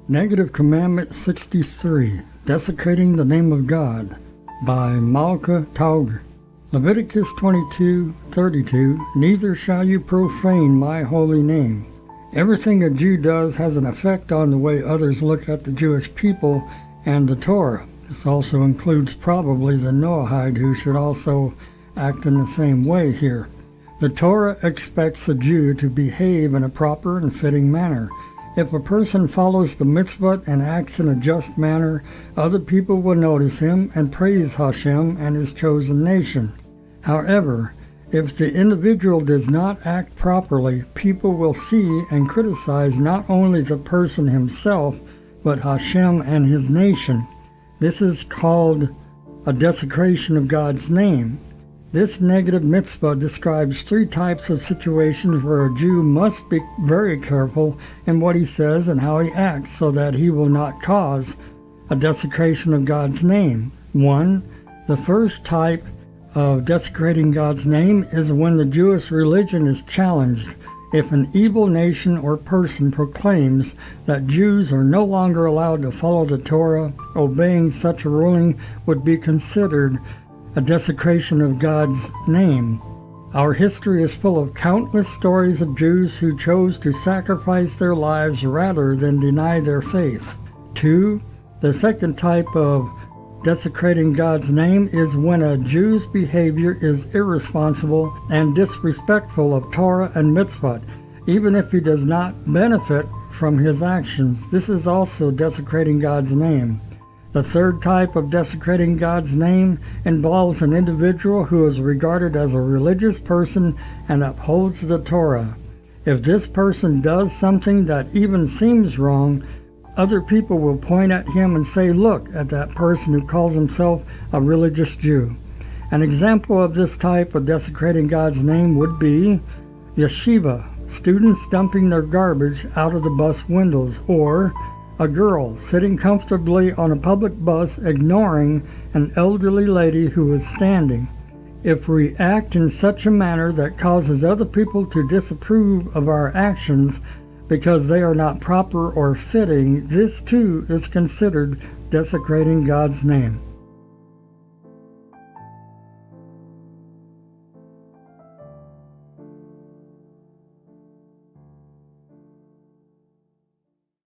Negative Commandment 63, Desecrating the Name of God, by Malka Tauger. Leviticus 22:32, Neither shall you profane my holy name. Everything a Jew does has an effect on the way others look at the Jewish people and the Torah. This also includes probably the Noahide, who should also act in the same way here. The Torah expects a Jew to behave in a proper and fitting manner. If a person follows the mitzvot and acts in a just manner, other people will notice him and praise Hashem and his chosen nation. However, if the individual does not act properly, people will see and criticize not only the person himself, but Hashem and his nation. This is called a desecration of God's name. This negative mitzvah describes three types of situations where a Jew must be very careful in what he says and how he acts so that he will not cause a desecration of God's name. 1. The first type of desecrating God's name is when the Jewish religion is challenged. If an evil nation or person proclaims that Jews are no longer allowed to follow the Torah, obeying such a ruling would be considered a desecration of God's name. Our history is full of countless stories of Jews who chose to sacrifice their lives rather than deny their faith. 2. The second type of desecrating God's name is when a Jew's behavior is irresponsible and disrespectful of Torah and mitzvot, even if he does not benefit from his actions. This is also desecrating God's name. The third type of desecrating God's name involves an individual who is regarded as a religious person and upholds the Torah. If this person does something that even seems wrong, other people will point at him and say, "Look at that person who calls himself a religious Jew." An example of this type of desecrating God's name would be yeshiva, students dumping their garbage out of the bus windows, or a girl sitting comfortably on a public bus ignoring an elderly lady who is standing. If we act in such a manner that causes other people to disapprove of our actions because they are not proper or fitting, this too is considered desecrating God's name.